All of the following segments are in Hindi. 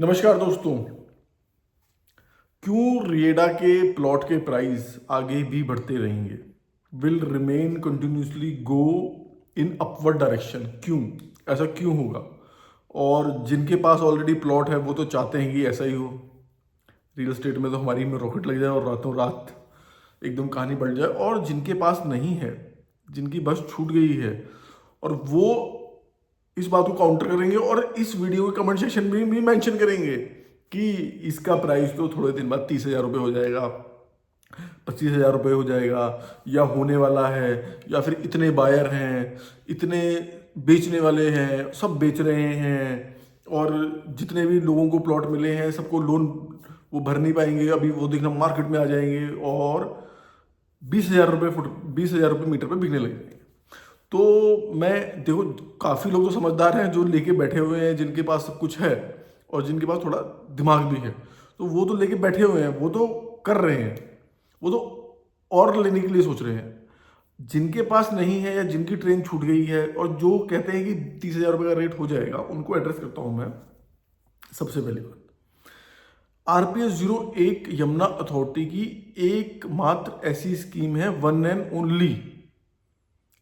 नमस्कार दोस्तों। क्यों रेडा के प्लॉट के प्राइस आगे भी बढ़ते रहेंगे? Will remain continuously go in upward direction? क्यों ऐसा क्यों होगा? और जिनके पास ऑलरेडी प्लॉट है वो तो चाहते हैं कि ऐसा ही हो। रियल एस्टेट में तो हमारी में रॉकेट लग जाए और रातों रात एकदम कहानी बढ़ जाए। और जिनके पास नहीं है, जिनकी बस छूट गई है, और वो इस बात को काउंटर करेंगे और इस वीडियो के कमेंट सेक्शन में भी मेंशन करेंगे कि इसका प्राइस तो थोड़े दिन बाद 30,000 रुपये हो जाएगा, 25,000 रुपये हो जाएगा, या होने वाला है, या फिर इतने बायर हैं, इतने बेचने वाले हैं, सब बेच रहे हैं, और जितने भी लोगों को प्लॉट मिले हैं सबको लोन वो भर नहीं पाएंगे, अभी वो देखना मार्केट में आ जाएंगे और 20,000 रुपये मीटर पे बिकने लग जाएंगे। तो मैं देखो, काफ़ी लोग तो समझदार हैं जो लेके बैठे हुए हैं, जिनके पास सब कुछ है और जिनके पास थोड़ा दिमाग भी है, तो वो तो लेके बैठे हुए हैं, वो तो कर रहे हैं, वो तो और लेने के लिए सोच रहे हैं। जिनके पास नहीं है या जिनकी ट्रेन छूट गई है और जो कहते हैं कि 30,000 रुपये का रेट हो जाएगा, उनको एड्रेस करता हूं मैं। सबसे पहली बात, RPS 01 यमुना अथॉरिटी की एकमात्र ऐसी स्कीम है, वन एंड ओनली,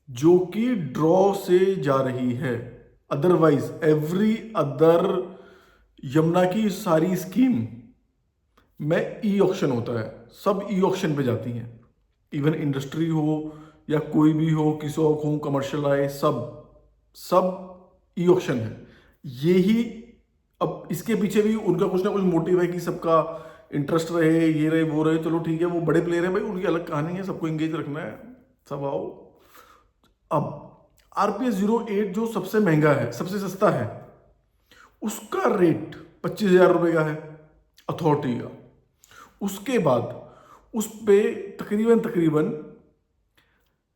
जो कि ड्रॉ से जा रही है। अदरवाइज एवरी अदर यमुना की सारी स्कीम में ई ऑक्शन होता है, सब ई ऑक्शन पे जाती हैं। इवन इंडस्ट्री हो या कोई भी हो, किसोक हो, कमर्शियल आए, सब सब ई ऑक्शन है। यही, अब इसके पीछे भी उनका कुछ ना कुछ मोटिव है कि सबका इंटरेस्ट रहे, ये रहे वो रहे। चलो ठीक है, वो बड़े प्लेयर हैं भाई, उनकी अलग कहानी है, सबको एंगेज रखना है, सब आओ। अब RPS 08 जो सबसे महंगा है, सबसे सस्ता है, उसका रेट 25,000 रुपये का है अथॉरिटी का। उसके बाद उस पे तकरीबन तकरीबन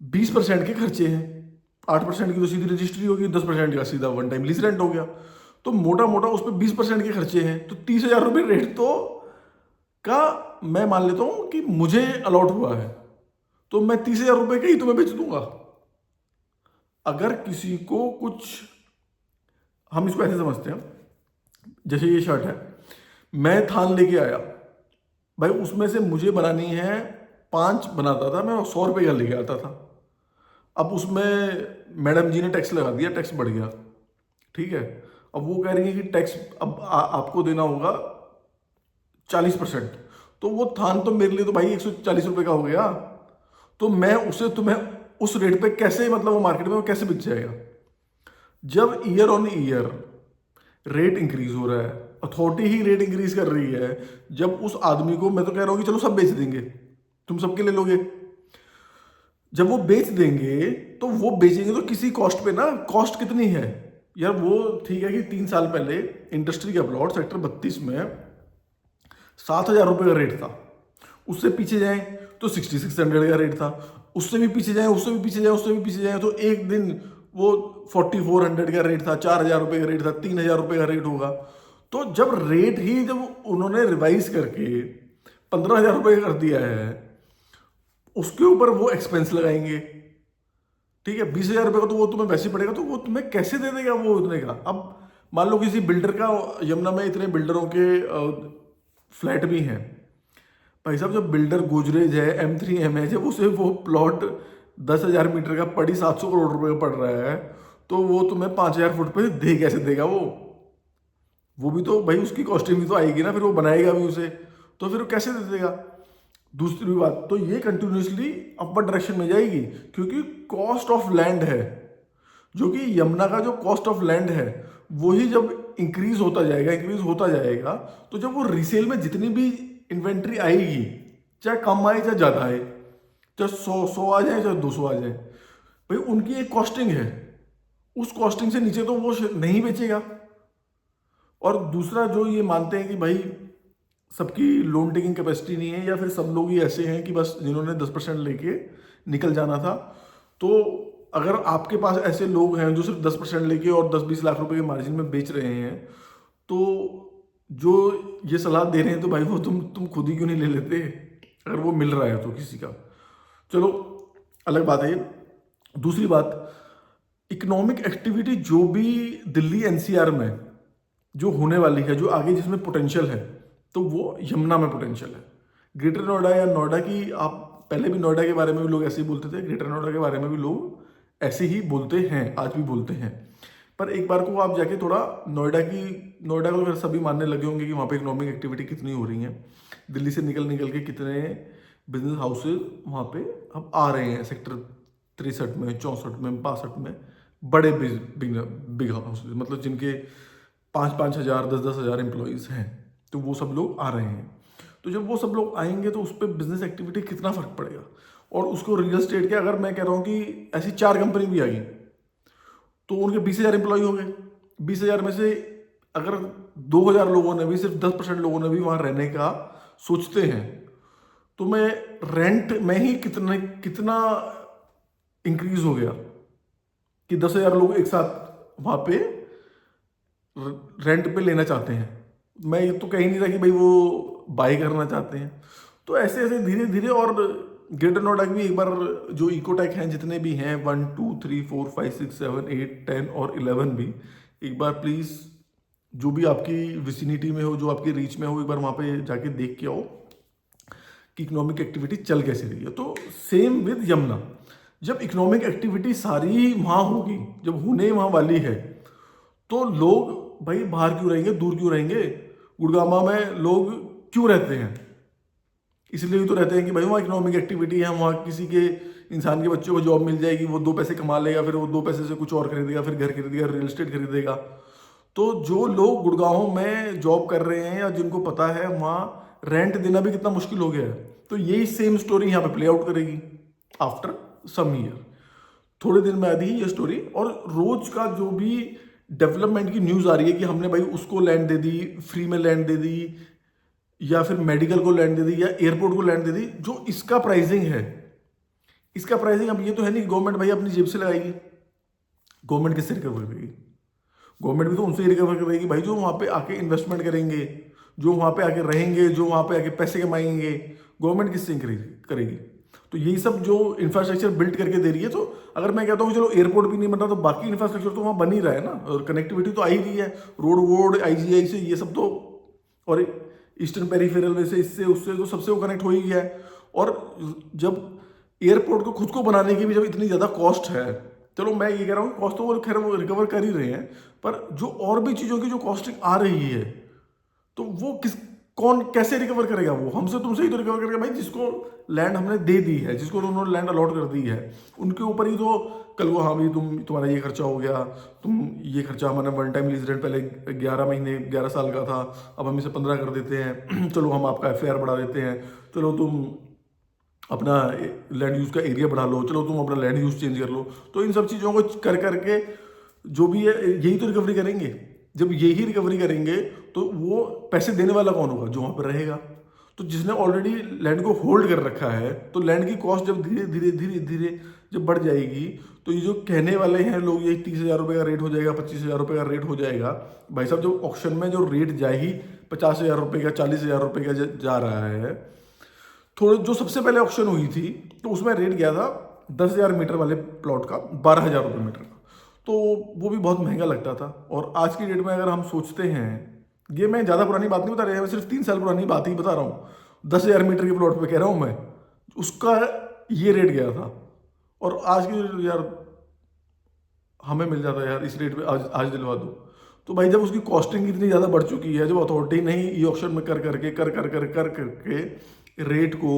20% के खर्चे हैं। 8% की तो सीधी रजिस्ट्री होगी, 10% का सीधा वन टाइम लीज रेंट हो गया। तो मोटा मोटा उस पर 20% के खर्चे हैं, तो 30,000 रुपये रेट तो का मैं मान लेता हूं कि मुझे अलॉट हुआ है, तो मैं 30,000 रुपये का ही तुम्हें बेच दूंगा। अगर किसी को कुछ, हम इसको ऐसे समझते हैं, जैसे ये शर्ट है, मैं थान लेके आया भाई, उसमें से मुझे बनानी है 5 बनाता था मैं, 100 रुपये का लेके आता था। अब उसमें मैडम जी ने टैक्स लगा दिया, टैक्स बढ़ गया, ठीक है। अब वो कह रही है कि टैक्स अब आपको देना होगा 40%। तो वो थान तो मेरे लिए तो भाई 140 रुपये का हो गया, तो मैं उसे तुम्हें उस रेट पे कैसे, मतलब वो मार्केट में वो कैसे बिक जाएगा? जब year on year rate increase हो रहा है, अथॉरिटी ही रेट इंक्रीज कर रही है, जब उस आदमी को, मैं तो कह रहा हूं कि चलो सब बेच देंगे, तुम सबके ले लोगे, जब वो बेच देंगे तो वो बेचेंगे तो किसी कॉस्ट पे ना। कॉस्ट कितनी है यार? वो ठीक है कि 3 साल पहले इंडस्ट्री का प्लॉट सेक्टर 32 में 7,000 रुपये का रेट था। उससे पीछे जाएं तो 6,600 का रेट था। उससे भी पीछे जाएं, उससे भी पीछे जाएं, उससे भी पीछे जाएं तो एक दिन वो 4,400 का रेट था, 4,000 रुपये का रेट था, 3,000 रुपये का रेट होगा। तो जब रेट ही, जब उन्होंने रिवाइज करके 15,000 रुपये कर दिया है, उसके ऊपर वो एक्सपेंस लगाएंगे, ठीक है। 20,000 रुपये का तो वो तुम्हें वैसे पड़ेगा, तो वो तुम्हें कैसे दे देगा वो इतने का? अब मान लो किसी बिल्डर का, यमुना में इतने बिल्डरों के फ्लैट भी हैं भाई साहब, जब बिल्डर गोदरेज है, M3M है, जब उसे वो प्लॉट 10,000 मीटर का पड़ी 700 करोड़ रुपए का पड़ रहा है, तो वो तुम्हें 5,000 फुट पे दे कैसे देगा? वो भी तो भाई उसकी कॉस्टिंग भी तो आएगी ना, फिर वो बनाएगा भी उसे, तो फिर वो कैसे दे देगा? दूसरी बात तो ये कंटिन्यूसली अपवर्ड डायरेक्शन में जाएगी, क्योंकि कॉस्ट ऑफ लैंड है, जो कि यमुना का जो कॉस्ट ऑफ लैंड है, वही जब इंक्रीज होता जाएगा, इंक्रीज होता जाएगा, तो जब वो रीसेल में जितनी भी इन्वेंट्री आएगी, चाहे कम आए चाहे ज़्यादा आए, चाहे 100 आ जाए चाहे 200 आ जाए, भाई उनकी एक कॉस्टिंग है, उस कॉस्टिंग से नीचे तो वो नहीं बेचेगा। और दूसरा, जो ये मानते हैं कि भाई सबकी लोन टेकिंग कैपेसिटी नहीं है, या फिर सब लोग ही ऐसे हैं कि बस जिन्होंने 10% लेके निकल जाना था, तो अगर आपके पास ऐसे लोग हैं जो सिर्फ 10% लेके और 10-20 लाख रुपए के मार्जिन में बेच रहे हैं, तो जो ये सलाह दे रहे हैं, तो भाई वो तुम खुद ही क्यों नहीं ले लेते, अगर वो मिल रहा है तो किसी का। चलो अलग बात है ये। दूसरी बात, इकोनॉमिक एक्टिविटी जो भी दिल्ली NCR में जो होने वाली है, जो आगे जिसमें पोटेंशियल है, तो वो यमुना में पोटेंशियल है। ग्रेटर नोएडा या नोएडा की, आप पहले भी नोएडा के बारे में भी लोग ऐसे ही बोलते थे, ग्रेटर नोएडा के बारे में भी लोग ऐसे ही बोलते हैं, आज भी बोलते हैं। पर एक बार को आप जाके थोड़ा नोएडा को फिर सभी मानने लगे होंगे कि वहाँ पे इकोनॉमिक एक्टिविटी कितनी हो रही है, दिल्ली से निकल निकल के कितने बिजनेस हाउसेज वहाँ पे अब आ रहे हैं, सेक्टर 63 में, 64 में, 62 में, बड़े बिग हाउसेज, मतलब जिनके 5-5 हज़ार, 10-10 हज़ार एम्प्लॉयज़ हैं, तो वो सब लोग आ रहे हैं। तो जब वो सब लोग आएंगे तो उस पर बिजनेस एक्टिविटी कितना फर्क पड़ेगा। और उसको रियल एस्टेट के, अगर मैं कह रहा हूँ कि ऐसी 4 कंपनी भी आई तो उनके 20,000 एम्प्लॉय हो गए। 20,000 में से अगर 2,000 लोगों ने भी, सिर्फ 10% लोगों ने भी वहाँ रहने का सोचते हैं, तो मैं रेंट में ही कितना इंक्रीज हो गया कि 10,000 लोग एक साथ वहाँ पे रेंट पे लेना चाहते हैं। मैं ये तो कह ही नहीं रहा कि भाई वो बाई करना चाहते हैं। तो ऐसे ऐसे धीरे धीरे, और ग्रेटर नोएडा भी एक बार जो इकोटेक हैं जितने भी हैं 1 2 3 4 5 6 7 8 10 और 11 भी, एक बार प्लीज़ जो भी आपकी विसिनिटी में हो, जो आपकी रीच में हो, एक बार वहाँ पे जाके देख के आओ कि इकोनॉमिक एक्टिविटी चल कैसे रही है। तो सेम विद यमुना, जब इकोनॉमिक एक्टिविटी सारी वहाँ होगी, जब होने वहाँ वाली है, तो लोग भाई बाहर क्यों रहेंगे, दूर क्यों रहेंगे। गुड़गामा में लोग क्यों रहते हैं, इसलिए भी तो रहते हैं कि भाई वहाँ इकोनॉमिक एक्टिविटी है, वहाँ किसी के इंसान के बच्चों को जॉब मिल जाएगी, वो 2 पैसे कमा लेगा, फिर वो 2 पैसे से कुछ और खरीदेगा, फिर घर खरीदेगा, रियल एस्टेट खरीदेगा। तो जो लोग गुड़गांव में जॉब कर रहे हैं या जिनको पता है वहाँ रेंट देना भी कितना मुश्किल हो गया है, तो यही सेम स्टोरी यहाँ पे प्ले आउट करेगी आफ्टर सम ईयर। थोड़े दिन में आती है ये स्टोरी, और रोज का जो भी डेवलपमेंट की न्यूज़ आ रही है कि हमने भाई उसको लैंड दे दी, फ्री में लैंड दे दी, या फिर मेडिकल को लैंड दे दी, या एयरपोर्ट को लैंड दे दी, जो इसका प्राइसिंग है, इसका प्राइसिंग अब ये तो है नहीं गवर्नमेंट भाई अपनी जेब से लगाएगी। गवर्नमेंट किससे रिकवर करेगी? गवर्नमेंट भी तो उनसे ही रिकवर करेगी भाई, जो वहाँ पे आके इन्वेस्टमेंट करेंगे, जो वहाँ पे आके रहेंगे, जो वहाँ पे आके पैसे कमाएंगे, गवर्नमेंट किससे करेगी? तो यही सब जो इंफ्रास्ट्रक्चर बिल्ड करके दे रही है, तो अगर मैं कहता हूँ कि चलो एयरपोर्ट भी नहीं बन रहा, तो बाकी इंफ्रास्ट्रक्चर तो वहाँ बन ही रहा है ना, और कनेक्टिविटी तो आ ही रही है, रोड वोड IGI से, ये सब तो, और ईस्टर्न पेरीफेरल में से, इससे उससे तो सबसे वो कनेक्ट हो ही गया है। और जब एयरपोर्ट को खुद को बनाने की भी जब इतनी ज़्यादा कॉस्ट है, चलो मैं ये कह रहा हूँ कॉस्ट तो वो खैर वो रिकवर कर ही रहे हैं, पर जो और भी चीज़ों की जो कॉस्टिंग आ रही है, तो वो कौन कैसे रिकवर करेगा? वो हमसे तुमसे ही तो रिकवर करेगा भाई, जिसको लैंड हमने दे दी है, जिसको उन्होंने लैंड अलॉट कर दी है, उनके ऊपर ही तो कल को हाँ भाई तुम्हारा ये खर्चा हो गया, तुम ये खर्चा, हमारा 1 टाइम लीज रेंट पहले 11 महीने 11 साल का था, अब हम इसे 15 कर देते हैं, चलो हम आपका FAR बढ़ा देते हैं, चलो तुम अपना लैंड यूज़ का एरिया बढ़ा लो, चलो तुम अपना लैंड यूज़ चेंज कर लो। तो इन सब चीज़ों को कर करके जो भी है यही तो रिकवरी करेंगे। जब यही रिकवरी करेंगे तो वो पैसे देने वाला कौन होगा? जो वहाँ पर रहेगा। तो जिसने ऑलरेडी लैंड को होल्ड कर रखा है, तो लैंड की कॉस्ट जब धीरे धीरे धीरे धीरे जब बढ़ जाएगी, तो ये जो कहने वाले हैं लोग, ये 30,000 रुपये का रेट हो जाएगा, 25,000 रुपये का रेट हो जाएगा, भाई साहब जो ऑक्शन में जो रेट जाए ही 50,000 रुपये का, 40,000 रुपये का जा रहा है। थोड़े जो सबसे पहले ऑक्शन हुई थी तो उसमें रेट गया था 10,000 मीटर वाले प्लॉट का 12,000 रुपये मीटर का, तो वो भी बहुत महंगा लगता था। और आज की डेट में अगर हम सोचते हैं, ये मैं ज़्यादा पुरानी बात नहीं बता रहा, मैं सिर्फ 3 साल पुरानी बात ही बता रहा हूँ, 10,000 मीटर के प्लॉट पे कह रहा हूँ मैं, उसका ये रेट गया था। और आज की यार हमें मिल जाता है यार इस रेट पे, आज दिलवा दो। तो भाई जब उसकी कॉस्टिंग इतनी ज़्यादा बढ़ चुकी है, जब अथॉरिटी नहीं ई ऑक्शन में कर करके रेट को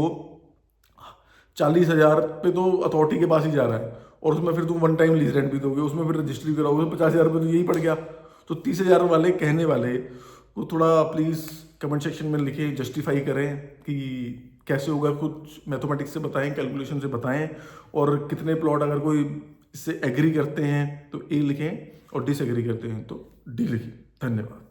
40,000 पे तो अथॉरिटी के पास ही जा रहा है, और उसमें फिर तुम 1 टाइम लीज रेंट भी दोगे, उसमें फिर रजिस्ट्री कराओगे, 50,000 रुपये तो यही पड़ गया। तो 30,000 वाले कहने वाले को थोड़ा प्लीज़ कमेंट सेक्शन में लिखें, जस्टिफाई करें कि कैसे होगा, कुछ मैथमेटिक्स से बताएं, कैलकुलेशन से बताएं, और कितने प्लॉट अगर कोई इससे एग्री करते हैं तो A लिखें, और डिसएग्री करते हैं तो D लिखें। धन्यवाद।